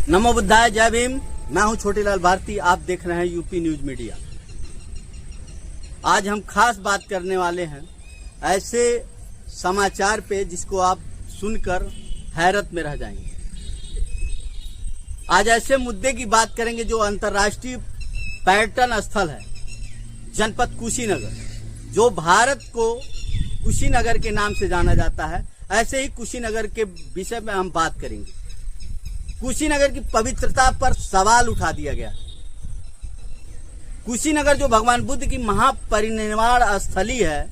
नमो बुद्धाय, जय भीम। मैं हूं छोटेलाल भारती, आप देख रहे हैं यूपी न्यूज मीडिया। आज हम खास बात करने वाले हैं ऐसे समाचार पे जिसको आप सुनकर हैरत में रह जाएंगे। आज ऐसे मुद्दे की बात करेंगे जो अंतर्राष्ट्रीय पर्यटन स्थल है, जनपद कुशीनगर, जो भारत को कुशीनगर के नाम से जाना जाता है। ऐसे ही कुशीनगर के विषय में हम बात करेंगे। कुशीनगर की पवित्रता पर सवाल उठा दिया गया। कुशीनगर जो भगवान बुद्ध की महापरिनिर्वाण स्थली है,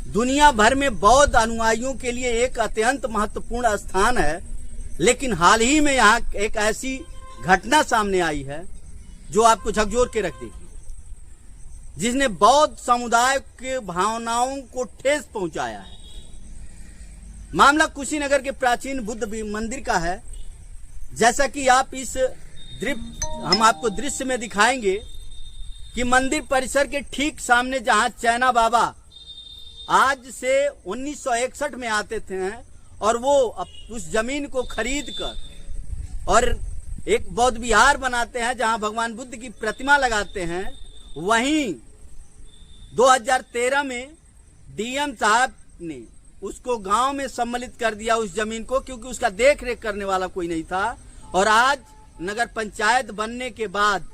दुनिया भर में बौद्ध अनुयायियों के लिए एक अत्यंत महत्वपूर्ण स्थान है। लेकिन हाल ही में यहाँ एक ऐसी घटना सामने आई है जो आपको झकझोर के रख देगी, जिसने बौद्ध समुदाय के भावनाओं को ठेस पहुंचाया है। मामला कुशीनगर के प्राचीन बुद्ध मंदिर का है। जैसा कि आप हम आपको दृश्य में दिखाएंगे कि मंदिर परिसर के ठीक सामने जहां चाइना बाबा आज से 1961 में आते थे और वो उस जमीन को खरीद कर और एक बौद्ध विहार बनाते हैं जहां भगवान बुद्ध की प्रतिमा लगाते हैं, वहीं 2013 में डीएम साहब ने उसको गांव में सम्मिलित कर दिया उस जमीन को, क्योंकि उसका देख रेख करने वाला कोई नहीं था। और आज नगर पंचायत बनने के बाद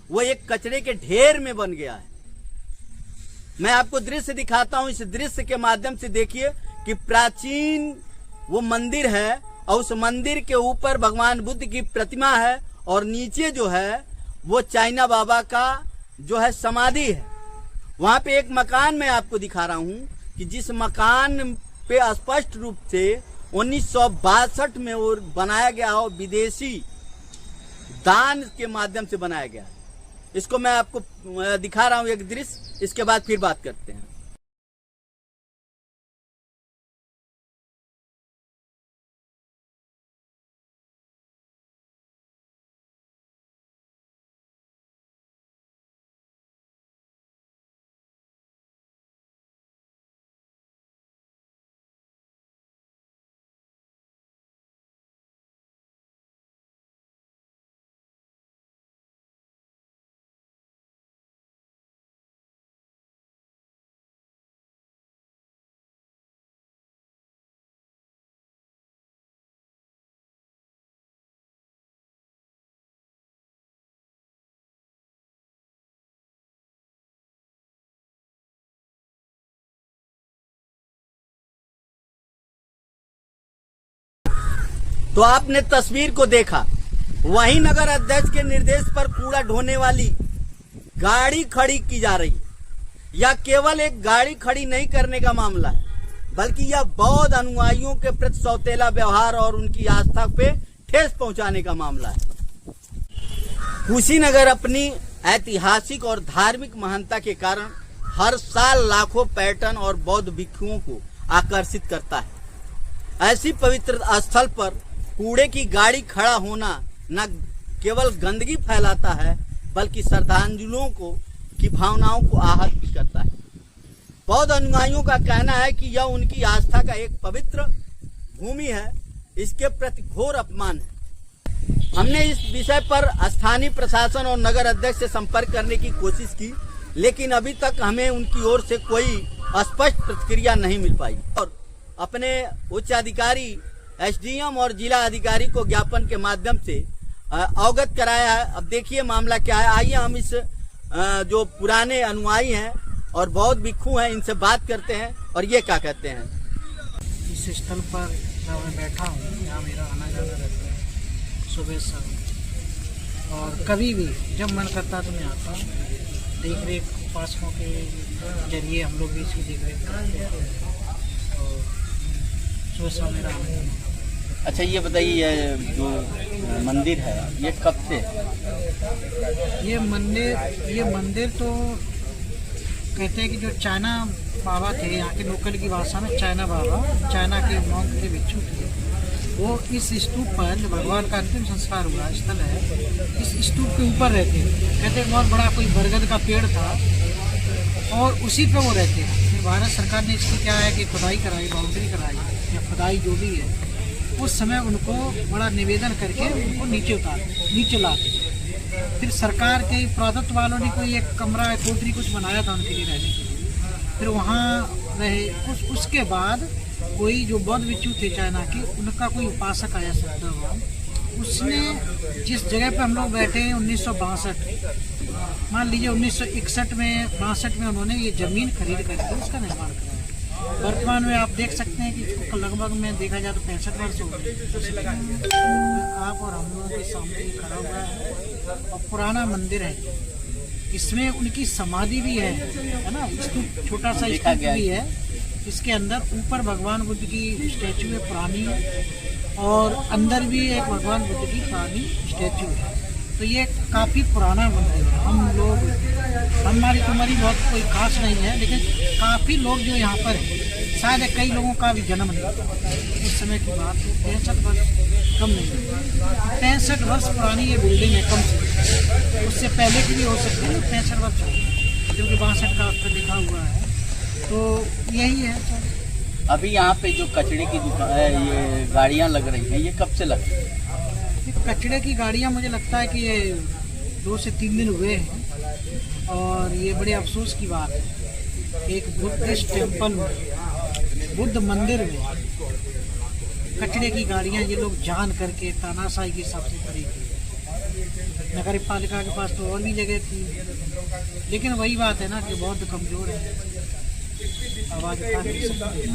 वो एक कचरे के ढेर में बन गया है। मैं आपको दृश्य दिखाता हूं। इस दृश्य के माध्यम से देखिए कि प्राचीन वो मंदिर है और उस मंदिर के ऊपर भगवान बुद्ध की प्रतिमा है और नीचे जो है वो चाइना बाबा का जो है समाधि है। वहां पे एक मकान मैं आपको दिखा रहा हूं कि जिस मकान पे स्पष्ट रूप से 1962 में वो बनाया गया हो, विदेशी दान के माध्यम से बनाया गया है। इसको मैं आपको दिखा रहा हूं एक दृश्य, इसके बाद फिर बात करते हैं। तो आपने तस्वीर को देखा, वहीं नगर अध्यक्ष के निर्देश पर कूड़ा ढोने वाली गाड़ी खड़ी की जा रही है। यह केवल एक गाड़ी खड़ी नहीं करने का मामला है, बल्कि यह बौद्ध अनुयायियों के प्रति सौतेला व्यवहार और उनकी आस्था पे ठेस पहुंचाने का मामला है। कुशीनगर अपनी ऐतिहासिक और धार्मिक महानता के कारण हर साल लाखों पर्यटन और बौद्ध भिक्षुओं को आकर्षित करता है। ऐसी पवित्र स्थल पर कूड़े की गाड़ी खड़ा होना न केवल गंदगी फैलाता है, बल्कि श्रद्धांजलियों की भावनाओं को आहत भी करता है। बौद्ध अनुयायियों का कहना है कि यह उनकी आस्था का एक पवित्र भूमि है। इसके प्रति घोर अपमान है। हमने इस विषय पर स्थानीय प्रशासन और नगर अध्यक्ष से संपर्क करने की कोशिश की, लेकिन अभी तक हमें उनकी ओर से कोई स्पष्ट प्रतिक्रिया नहीं मिल पाई। और अपने उच्च अधिकारी एसडीएम और जिला अधिकारी को ज्ञापन के माध्यम से अवगत कराया है। अब देखिए मामला क्या है। आइए हम इस जो पुराने अनुयायी हैं और बौद्ध भिक्षु हैं, इनसे बात करते हैं और ये क्या कहते हैं। इस स्थल पर जहाँ मैं बैठा हूँ, यहाँ मेरा आना जाना रहता है सुबह शाम, और कभी भी जब मन करता तो मैं आता हूँ। देख रेख उपासकों के जरिए हम लोग भी इसकी देख रेख करते हैं और सुबह शाम मेरा आना जाना। अच्छा, ये बताइए, ये जो मंदिर है ये कब से? ये मंदिर तो कहते हैं कि जो चाइना बाबा थे, यहाँ के लोकल की भाषा में चाइना बाबा, चाइना के मॉन्क के भिक्षु थे, वो इस स्तूप पर जो भगवान का अंतिम संस्कार हुआ स्थल है, इस स्तूप के ऊपर रहते थे। कहते हैं बहुत बड़ा कोई बरगद का पेड़ था और उसी पे वो रहते थे। फिर भारत सरकार ने इसकी क्या है कि खुदाई कराई, बाउंड्री कराई या खुदाई जो भी है, उस समय उनको बड़ा निवेदन करके उनको नीचे लाते। फिर सरकार के प्रदत्त वालों ने कोई एक कमरा कोठरी कुछ बनाया था उनके लिए रहने के लिए, फिर वहाँ रहे। उसके बाद कोई जो बौद्ध भिक्षु थे चाइना के, उनका कोई उपासक आया श्रद्धावान, उसने जिस जगह पे हम लोग बैठे हैं 1962, मान लीजिए 1961 में 62 में उन्होंने ये ज़मीन खरीद करके उसका निर्माण कराया। वर्तमान में आप देख सकते हैं कि इसको लगभग में देखा जाए तो 65 वर्ष हो गए। आप और हम लोगों के सामने खड़ा हुआ है और पुराना मंदिर है, इसमें उनकी समाधि भी है ना, स्तूप, छोटा सा स्तूप भी है। इसके अंदर ऊपर भगवान बुद्ध की स्टैचू है पुरानी, और अंदर भी एक भगवान बुद्ध की पुरानी स्टैचू है। तो ये काफ़ी पुराना मंदिर है। हम लोग, हमारी उम्र बहुत कोई खास नहीं है, लेकिन काफ़ी लोग जो यहाँ पर हैं, शायद कई लोगों का भी जन्म नहीं था उस समय की बात है। 65 वर्ष कम नहीं है, 65 वर्ष पुरानी ये बिल्डिंग है कम से, उससे पहले की भी हो सकती है, 65 वर्ष क्योंकि 62 का उसका लिखा हुआ है। तो यही है सर। अभी यहाँ पे जो कचड़े की दुकान है, ये गाड़ियाँ लग रही हैं, ये कब से लग रही हैं? कचड़े की गाड़ियाँ मुझे लगता है कि ये 2 से 3 दिन हुए हैं, और ये बड़े अफसोस की बात है। एक बुद्धिस्ट टेम्पल में, बुद्ध मंदिर में कचड़े की गाड़ियाँ ये लोग जान करके तानाशाही के हिसाब से खड़ी थी। नगर पालिका के पास तो और भी जगह थी, लेकिन वही बात है ना कि बहुत कमज़ोर है, आवाज़ उठा नहीं सकते,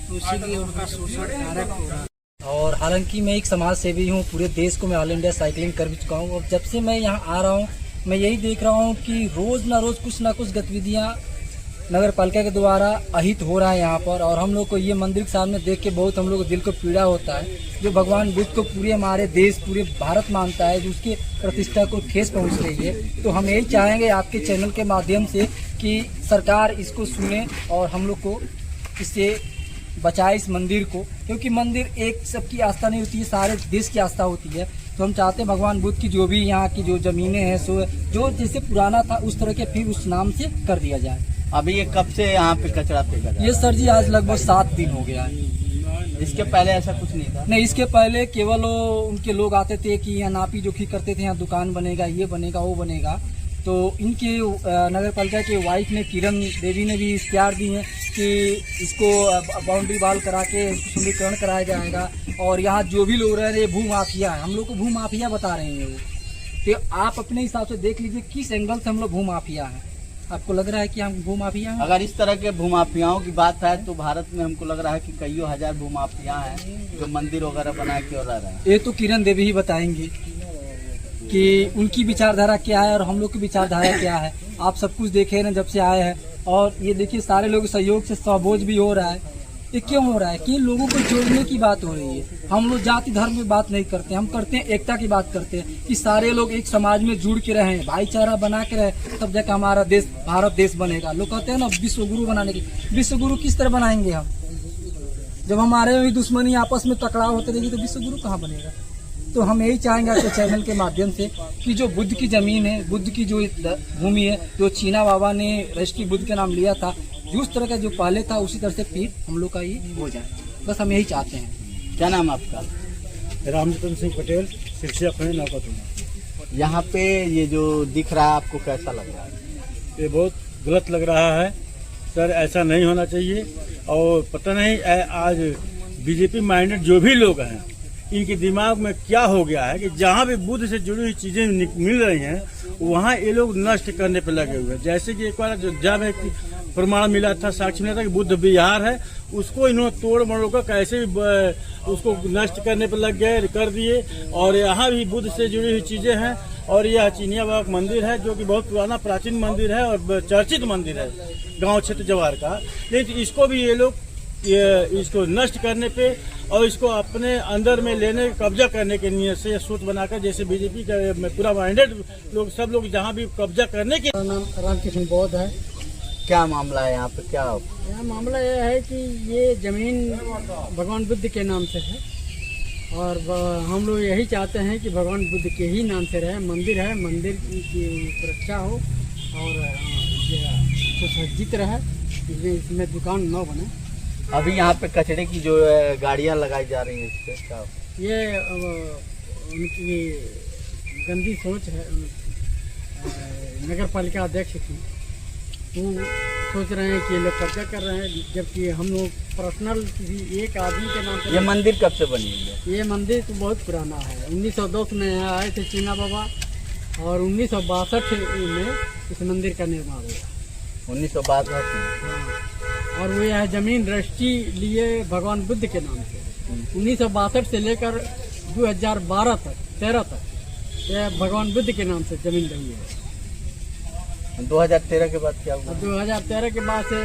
तो इसीलिए उनका शोषण डायरेक्ट हो रहा है। और हालांकि मैं एक समाज सेवी हूँ, पूरे देश को मैं ऑल इंडिया साइकिलिंग कर भी चुका हूँ, और जब से मैं यहाँ आ रहा हूँ मैं यही देख रहा हूँ कि रोज़ ना कुछ गतिविधियाँ नगर पालिका के द्वारा अहित हो रहा है यहाँ पर। और हम लोग को ये मंदिर के सामने देख के बहुत हम लोग को दिल को पीड़ा होता है, जो भगवान बुद्ध को पूरे हमारे देश, पूरे भारत मानता है, जो उसके प्रतिष्ठा को ठेस पहुँच रही है। तो हम यही चाहेंगे आपके चैनल के माध्यम से कि सरकार इसको सुने और हम लोग को इससे बचाए, इस मंदिर को, क्योंकि मंदिर एक सबकी आस्था नहीं होती है, सारे देश की आस्था होती है। तो हम चाहते हैं भगवान बुद्ध की जो भी यहाँ की जो ज़मीनें हैं, सो जो जैसे पुराना था उस तरह के फिर उस नाम से कर दिया जाए। अभी ये कब से यहाँ पे कचरा फेंका जा रहा है? ये सर जी आज लगभग 7 दिन हो गया है। इसके पहले ऐसा कुछ नहीं था? नहीं, इसके पहले केवल उनके लोग आते थे कि यहाँ नापी जोखी करते थे, यहाँ दुकान बनेगा, ये बनेगा, वो बनेगा। तो इनके नगर पालिका के वाइफ ने, किरण देवी ने भी इख्तियार दी है कि इसको बाउंड्री वाल करा के सुंदरीकरण कराया जाएगा। और यहाँ जो भी लोग रह रहे हैं भू माफिया है, हम लोग को भू माफिया बता रहे हैं वो। तो आप अपने हिसाब से देख लीजिए किस एंगल से हम लोग भू माफिया हैं। आपको लग रहा है कि हम भूमाफिया हैं? अगर इस तरह के भूमाफियाओं की बात है तो भारत में हमको लग रहा है कि कईयों हजार भूमाफिया हैं जो मंदिर वगैरह बना के और रह रहे हैं। ये तो किरण देवी ही बताएंगे कि उनकी विचारधारा क्या है और हम लोग की विचारधारा क्या है। आप सब कुछ देखे ना जब से आए हैं, और ये देखिए सारे लोग सहयोग से स्वबोझ भी हो रहा है। ये क्यों हो रहा है कि लोगों को जोड़ने की बात हो रही है। हम लोग जाति धर्म की बात नहीं करते, हम करते हैं एकता की बात करते हैं कि सारे लोग एक समाज में जुड़ के रहें, भाईचारा बना के रहे, तब जाकर हमारा देश, भारत देश बनेगा। लोग कहते हैं ना विश्व गुरु बनाने की, विश्व गुरु किस तरह बनाएंगे हम? जब हमारे भी दुश्मनी आपस में टकराव होते रहेगी तो विश्व गुरु कहाँ बनेगा? तो हम यही चाहेंगे आपके चैनल के माध्यम से कि जो बुद्ध की जमीन है, बुद्ध की जो भूमि है, जो चीना बाबा ने राष्ट्रीय बुद्ध के नाम लिया था, जिस तरह का जो पहले था उसी तरह से फिर हम लोग का ये हो जाए, बस हम यही चाहते हैं। क्या नाम आपका? रामचंद्र सिंह पटेल, सिरसिया खंड नौकतुमा। यहाँ पे ये जो दिख रहा है आपको कैसा लग रहा है? ये बहुत गलत लग रहा है सर, ऐसा नहीं होना चाहिए। और पता नहीं आज बीजेपी माइंडेड जो भी लोग हैं, इनके दिमाग में क्या हो गया है कि जहाँ भी बुद्ध से जुड़ी हुई चीजें मिल रही हैं वहाँ ये लोग नष्ट करने पर लगे हुए हैं। जैसे कि एक बार अयोध्या में प्रमाण मिला था, साक्ष्य मिला था कि बुद्ध विहार है, उसको इन्होंने तोड़ मरोड़ कर कैसे भी उसको नष्ट करने पर लग गए, कर दिए। और यहाँ भी बुद्ध से जुड़ी हुई चीजें हैं। और यह चीनिया बाबा मंदिर है जो कि बहुत पुराना प्राचीन मंदिर है और चर्चित मंदिर है गाँव क्षेत्र जवार का, लेकिन इसको भी ये लोग इसको नष्ट करने पे और इसको अपने अंदर में लेने, कब्जा करने के नियत से सोच बनाकर, जैसे बीजेपी का पूरा माइंडेड लोग, सब लोग जहाँ भी कब्जा करने के। नाम रामकृष्ण बौद्ध है। क्या मामला है यहाँ पे? क्या यहाँ मामला यह है कि ये जमीन भगवान बुद्ध के नाम से है और हम लोग यही चाहते हैं कि भगवान बुद्ध के ही नाम से रहे। मंदिर है, मंदिर की सुरक्षा हो और सुसज्जित रहे, इसमें दुकान न बने। अभी यहाँ पे कचरे की जो गाड़ियाँ लगाई जा रही हैं, इस पे क्या? ये उनकी गंदी सोच है। नगर पालिका अध्यक्ष की वो सोच रहे हैं कि ये लोग कब्जा कर रहे हैं, जबकि हम लोग पर्सनल किसी एक आदमी के नाम पे। ये मंदिर कब से बनी हुई है? ये मंदिर तो बहुत पुराना है। 1910 में यहाँ आए थे चीना बाबा और 1962 में इस मंदिर का निर्माण हुआ। 1962 में। हाँ। और वो यह जमीन रजिस्ट्री लिए भगवान बुद्ध के नाम से 1962 से लेकर 2012 तक 13 तक यह भगवान बुद्ध के नाम से जमीन रही है। 2013 के बाद क्या हुआ? 2013 के बाद से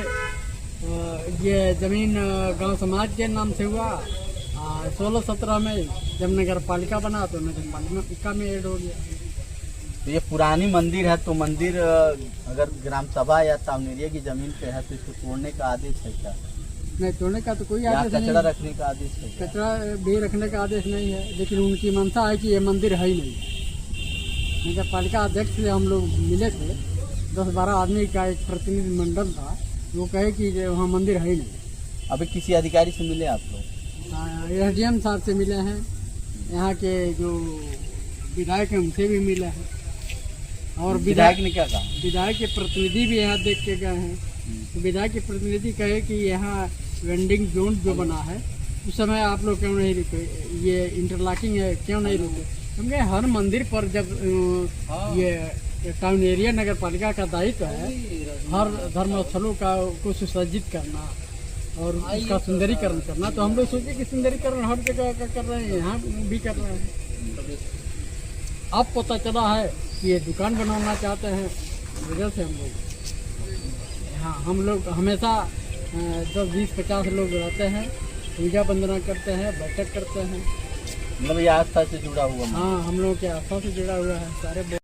ये जमीन गांव समाज के नाम से हुआ। 16-17 में जब नगर पालिका बना तो नगर पालिका में ऐड हो गया। तो ये पुरानी मंदिर है, तो मंदिर अगर ग्राम सभा या टाउन एरिया की जमीन पे है तो इसको तोड़ने का आदेश है क्या? नहीं, तोड़ने का तो कोई यहाँ आदेश नहीं। कचरा रखने का आदेश है क्या? कचरा भी रखने का आदेश नहीं है, लेकिन उनकी मंशा है कि ये मंदिर है ही नहीं। नगर पालिका अध्यक्ष से हम लोग मिले थे, 10-12 आदमी का एक प्रतिनिधि मंडल था, वो कहे कि वहाँ मंदिर है ही नहीं। अभी किसी अधिकारी से मिले आप लोग? SDM साहब से मिले हैं, यहाँ के जो विधायक हैं उनसे भी मिले हैं, और विधायक ने क्या कहा? विधायक के प्रतिनिधि भी यहाँ देख के गए हैं। तो विधायक के प्रतिनिधि कहे कि यहाँ वेंडिंग जोन जो बना है उस समय आप लोग क्यों नहीं रुके, ये इंटरलॉकिंग है क्यों नहीं रुके? क्योंकि हर मंदिर पर जब ये टाउन एरिया नगर पालिका का दायित्व है हर धर्मस्थलों को सुसज्जित करना और उसका सुंदरीकरण करना, तो हम लोग सोचे कि सुंदरीकरण हर जगह का कर रहे हैं, यहाँ भी कर रहे हैं। अब पता चला है कि ये दुकान बनाना चाहते हैं, वजह से हम लोग हमेशा 10-20-50 लोग रहते हैं, पूजा वंदना करते हैं, बैठक करते हैं। मतलब ये आस्था से जुड़ा हुआ? हाँ, हम लोगों के आस्था से जुड़ा हुआ है सारे।